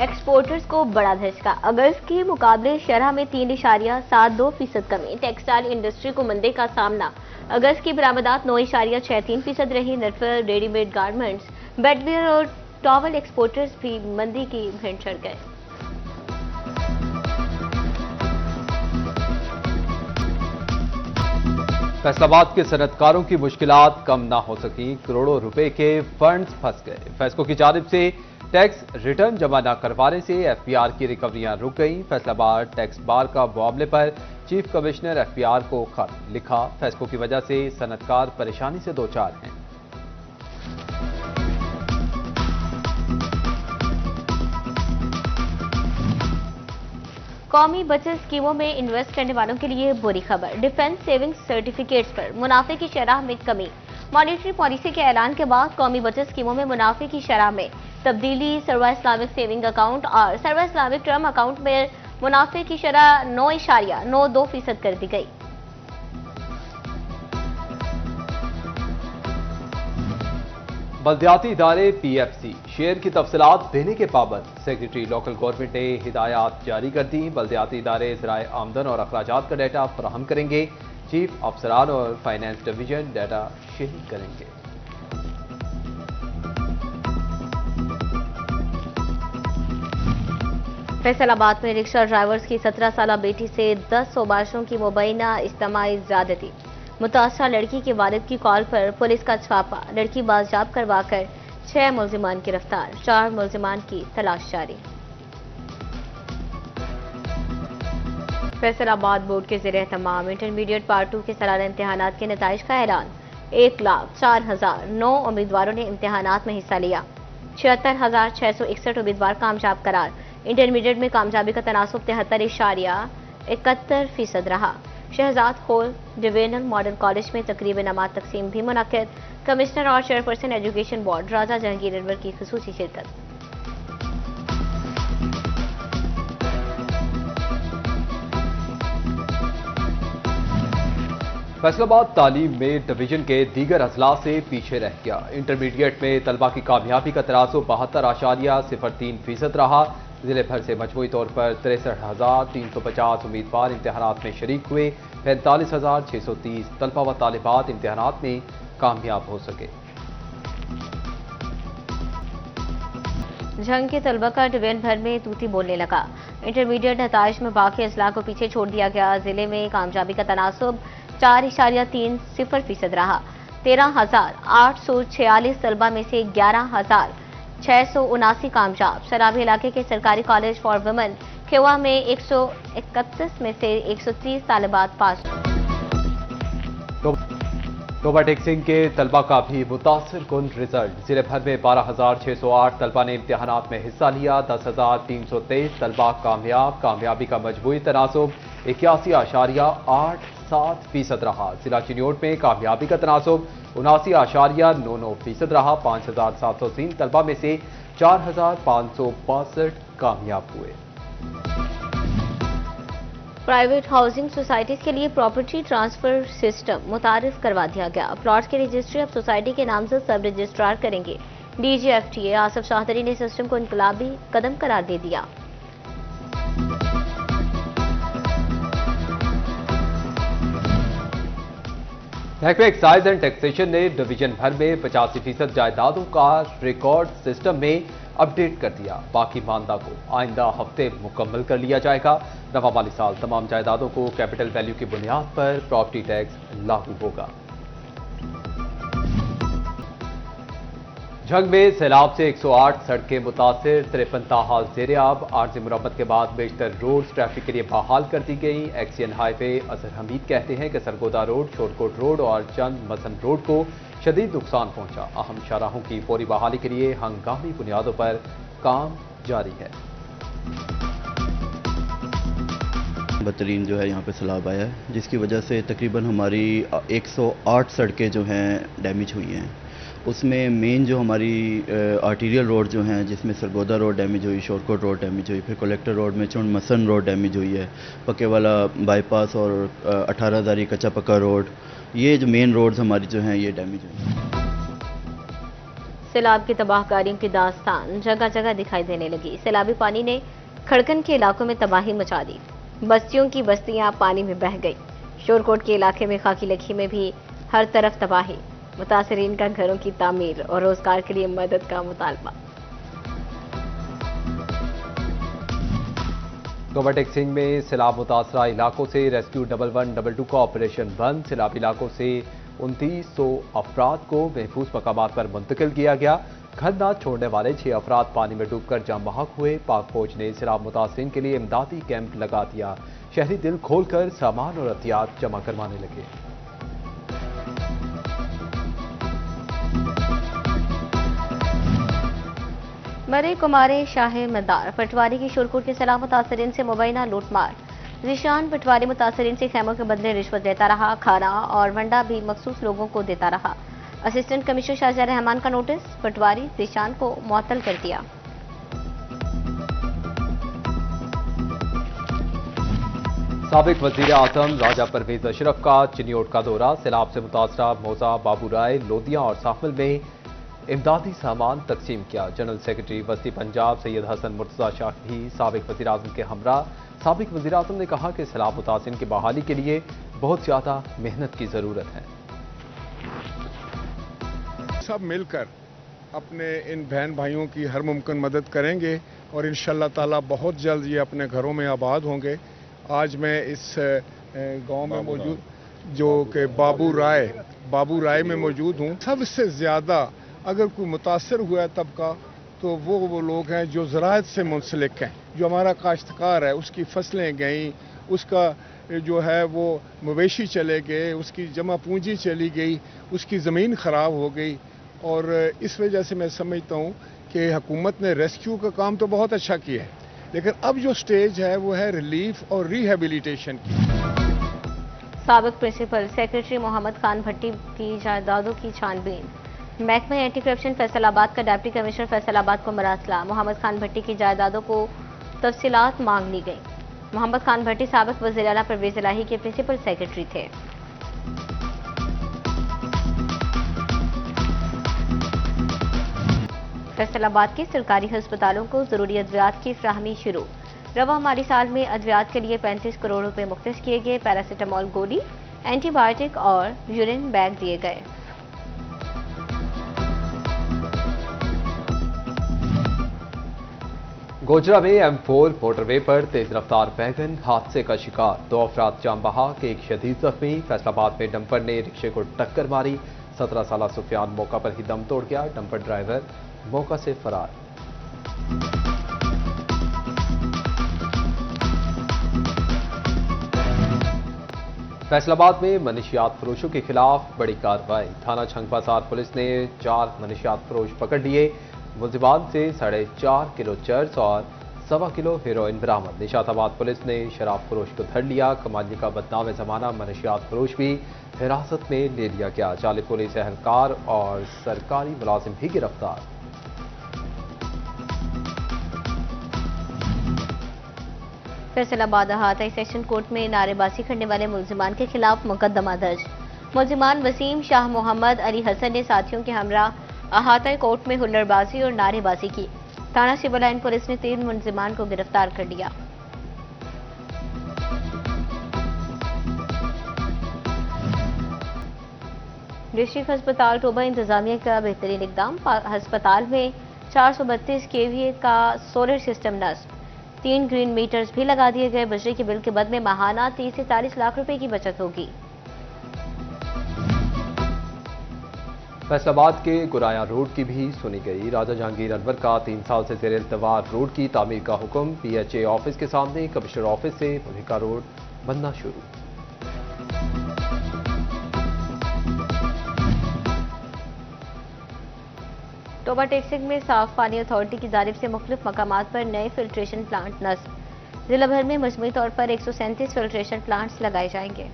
Exporters को बड़ा झटका। अगस्त के मुकाबले शरह में 3.72% कमी। टेक्सटाइल इंडस्ट्री को मंदी का सामना। अगस्त की बरामदात 9.63% रही। नटफेल, रेडीमेड गारमेंट्स, बेडवेयर और टॉवल एक्सपोर्टर्स भी मंदी की भेंट चढ़ गए। फैसलाबाद के सनतकारों की मुश्किलात कम ना हो सकी। करोड़ों रुपए के फंड्स फंस गए। फैसलों की जानिब से टैक्स रिटर्न जमा न करवाने से एफपीआर की रिकवरियां रुक गईं। फैसलाबाद टैक्स बार का मामले पर चीफ कमिश्नर एफपीआर को खत लिखा। फैसलों की वजह से सनतकार परेशानी से दो चार हैं। कौमी बचत स्कीमों में इन्वेस्ट करने वालों के लिए बुरी खबर। डिफेंस सेविंग्स सर्टिफिकेट्स पर मुनाफे की शरह में कमी। मॉनेटरी पॉलिसी के ऐलान के बाद कौमी बचत स्कीमों में मुनाफे की शरह में तब्दीली। सर्वा इस्लामिक सेविंग अकाउंट और सर्वा इस्लामिक टर्म अकाउंट में मुनाफे की शरह 9.92% कर दी गई। बल्दियाती इदारे पीएफसी शेयर की तफसीलात देने के पाबंद। सेक्रेटरी लोकल गवर्नमेंट ने हिदायत जारी कर दी। बल्दियाती इदारे ज़राए आमदन और अखराजात का डाटा फराहम करेंगे। चीफ अफसरान और फाइनेंस डिवीजन डाटा शेयर करेंगे। फैसलाबाद में रिक्शा ड्राइवर्स की 17 साला बेटी से 10 सोबाशों की मुबैना इज्तिमाई ज़्यादती। मुतासरा लड़की के वालिद की कॉल पर पुलिस का छापा। लड़की बाजियाब करवाकर 6 मुल्जिमान गिरफ्तार। 4 मुल्जिमान की तलाश जारी। फैसलाबाद बोर्ड के ज़ेरे तमाम इंटरमीडिएट पार्ट 2 के सालाना इम्तिहानात के नताइज का ऐलान। 1,04,009 उम्मीदवारों ने इम्तिहानात में हिस्सा लिया। 76,661 उम्मीदवार कामयाब करार। इंटरमीडिएट में कामयाबी का तनासुब 73.71% रहा। शहजाद होल डिवीजनल मॉडल कॉलेज में तकरीब नमाज तकसीम भी मुनक्किद। कमिश्नर और chairperson education board Raja Jahangir Anwar की खुसूसी शिरकत। फैसलाबाद तालीम में डिवीजन के दीगर अजला से पीछे रह गया। इंटरमीडिएट में तलबा की कामयाबी का तनासुब 72.03% रहा। जिले भर से मजमूई तौर पर 63,350 उम्मीदवार इम्तिहानात में शरीक हुए। 45,630 तलबा व तालिबात इम्तिहानात में कामयाब हो सके। जंग के तलबा का डिवीजन भर में तूती बोलने लगा। इंटरमीडिएट नताइज में बाकी अजला को पीछे छोड़ दिया गया। जिले में कामयाबी का तनासुब 4.30% रहा। 13,846 तलबा में से 11,679 कामयाब। सराबी इलाके के सरकारी कॉलेज फॉर वुमेन खेवा में 131 में से 130 तालिबात पास। टोबा टेक्सिंग के तलबा का भी मुतासिर कुन रिजल्ट। जिले भर में 12,608 तलबा ने इम्तिहानात में हिस्सा लिया। 10,323 तलबा कामयाब। कामयाबी का मजमूई तनासुब 81.87% रहा। जिला चिन्योट में कामयाबी का तनासुब 79.99% रहा। 5,703 तलबा में से 4,562 कामयाब हुए। प्राइवेट हाउसिंग सोसाइटीज के लिए प्रॉपर्टी ट्रांसफर सिस्टम मुतारिफ करवा दिया गया। प्लॉट की रजिस्ट्री अब सोसाइटी के नाम से सब रजिस्ट्रार करेंगे। डीजीएफटीए आसिफ शाहदरी ने सिस्टम को इनकलाबी कदम करार दे दिया। महकमे एक्साइज एंड टैक्सेशन ने डिवीजन भर में 85% जायदादों का रिकॉर्ड सिस्टम में अपडेट कर दिया। बाकी मानदा को आइंदा हफ्ते मुकम्मल कर लिया जाएगा। नवा माली साल तमाम जायदादों को कैपिटल वैल्यू की बुनियाद पर प्रॉपर्टी टैक्स लागू होगा। जंग में सैलाब से 108 सड़कें मुतासिर। 53 ताहाल ज़ेर-ए-आब। आर्जी मुरम्मत के बाद बेशतर रोड ट्रैफिक के लिए बहाल कर दी गई। एक्सियन हाईवे अजहर हमीद कहते हैं कि सरगोदा रोड, शोरकोट रोड और चंद मसन रोड को शदीद नुकसान पहुंचा। अहम शाहराहों की फौरी बहाली के लिए हंगामी बुनियादों पर काम जारी है। बदतरीन जो है यहाँ पे सैलाब आया है, जिसकी वजह से तकरीबन हमारी 108 सड़कें जो हैं डैमेज हुई हैं। उसमें मेन जो हमारी आर्टीरियल रोड जो हैं, जिसमें सरगोदा रोड डैमेज हुई, शोरकोट रोड डैमेज हुई, फिर कलेक्टर रोड में चुंड मसन रोड डैमेज हुई है, पक्के वाला बाईपास और 18,000 कच्चा पक्का रोड, ये जो मेन रोड्स हमारी जो हैं ये डैमेज हुई। सैलाब की तबाहकारियों की दास्तान जगह जगह दिखाई देने लगी। सैलाबी पानी ने खड़कन के इलाकों में तबाही मचा दी। बस्तियों की बस्तियां पानी में बह गई। शोरकोट के इलाके में खाकी लखी में भी हर तरफ तबाही। मुतासरीन का घरों की तामीर और रोजगार के लिए मदद का मुतालबा। टोबाटेक सिंह में सैलाब मुतासरा इलाकों से रेस्क्यू 1112 का ऑपरेशन बंद। सैलाब इलाकों से 2900 अफराद को महफूज मकामात पर मुंतकिल किया गया। घर न छोड़ने वाले 6 अफराद पानी में डूबकर जाम बहक हुए। पाक फौज ने सैलाब मुतासरीन के लिए इमदादी कैंप लगा दिया। शहरी दिल खोलकर सामान और एहतियात जमा करवाने लगे। मरे कुमारे शाह मदार पटवारी की शोरकोट के सैलाब मुतासरीन से मुबैना लूटमार। जिशान पटवारी मुतासरीन से खैमों के बदले रिश्वत लेता रहा। खाना और वंडा भी मखसूस लोगों को देता रहा। असिस्टेंट कमिश्नर शाहजहां रहमान का नोटिस, पटवारी जिशान को मुअत्तल कर दिया। साबिक वजीर आजम राजा परवेज अशरफ का चिनियोट का दौरा। सैलाब से मुतासरा मौजा, बाबू राय, लोदिया और साहमिल में इमदादी सामान तकसीम किया। जनरल सेक्रेटरी वस्ती पंजाब सैयद हसन मुर्तजा शाह भी साबिक वजीर आजम के हमरा। साबिक वजीर आजम ने कहा कि सैलाब मुतासिरीन की बहाली के लिए बहुत ज्यादा मेहनत की जरूरत है। सब मिलकर अपने इन बहन भाइयों की हर मुमकिन मदद करेंगे और इंशाअल्लाह ताला बहुत जल्द ये अपने घरों में आबाद होंगे। आज मैं इस गांव में मौजूद जो कि बाबू राय में मौजूद हूँ। सबसे ज़्यादा अगर कोई मुतासर हुआ है तबका तो वो लोग हैं जो ज़राअत से मुंसलिक हैं। जो हमारा काश्तकार है उसकी फसलें गईं, उसका जो है वो मवेशी चले गए, उसकी जमा पूंजी चली गई, उसकी ज़मीन ख़राब हो गई। और इस वजह से मैं समझता हूँ कि हुकूमत ने रेस्क्यू का काम तो बहुत अच्छा किया है, लेकिन अब जो स्टेज है वो है रिलीफ और रिहेबिलिटेशन की। साबिक प्रिंसिपल सेक्रेटरी मोहम्मद खान भट्टी की जायदादों की छानबीन। महकमा एंटी करप्शन फैसलाबाद का डिप्टी कमिश्नर फैसलाबाद को मरासला। मोहम्मद खान भट्टी की जायदादों को तफसीलात मांग ली गई। मोहम्मद खान भट्टी साबिक वज़ीर आला परवेज इलाही के प्रिंसिपल सेक्रेटरी थे। फैसलाबाद के सरकारी अस्पतालों को जरूरी अद्वियात की फ्राहमी शुरू। रवा माली साल में अद्वियात के लिए 35 करोड़ रुपए मुख्तस किए गए। पैरासीटामोल गोली, एंटीबायोटिक और यूरिन बैग दिए गए। गोजरा में M4 मोटरवे पर तेज रफ्तार वैगन हादसे का शिकार। 2 अफराद जाम बहक, एक शदीद जख्मी। फैसलाबाद में डंपर ने रिक्शे को टक्कर मारी। 17 साला सुफियान मौका पर ही दम तोड़ गया। डंपर ड्राइवर मौका से फरार। फैसलाबाद में मनशियात फरोशों के खिलाफ बड़ी कार्रवाई। थाना छंग बाजार पुलिस ने 4 मनशियात फरोश पकड़ लिए। मुलजिमान से 4.5 किलो चर्स और 1.25 किलो हेरोइन बरामद। निशाताबाद पुलिस ने शराब फरोश को धर लिया। कमाली का बदनाम जमाना मनशियात फरोश भी हिरासत में ले लिया गया। जाली पुलिस एहलकार और सरकारी मुलाजिम भी गिरफ्तार। फैसलाबाद अहाता सेशन कोर्ट में नारेबाजी करने वाले मुलजिमान के खिलाफ मुकदमा दर्ज। मुलजिमान वसीम शाह, मोहम्मद अली हसन ने साथियों के हमरा अहाता कोर्ट में हुल्लड़बाजी और नारेबाजी की। थाना सिविल लाइन पुलिस ने 3 मुलजिमान को गिरफ्तार कर लिया। डिस्ट्रिक्ट अस्पताल टोबा इंतजामिया का बेहतरीन इकदाम। अस्पताल में 432 केवीए का सोलर सिस्टम नस्ब। 3 ग्रीन मीटर्स भी लगा दिए गए। बिजली के बिल के बदले माहाना 30 से 40 लाख रुपए की बचत होगी। फैसलाबाद के गुराया रोड की भी सुनी गई। राजा जहांगीर अनवर का 3 साल से ज़ेर इल्तवा रोड की तामीर का हुक्म। PHA ऑफिस के सामने कमिश्नर ऑफिस से मलिका रोड बनना शुरू। टोबा टेक्सिंग में साफ पानी अथॉरिटी की जानिब से मुख्तलिफ मकामात पर नए फिल्ट्रेशन प्लांट नस्ब। जिला भर में मजमूई तौर पर 137 फिल्ट्रेशन प्लांट्स लगाए जाएंगे।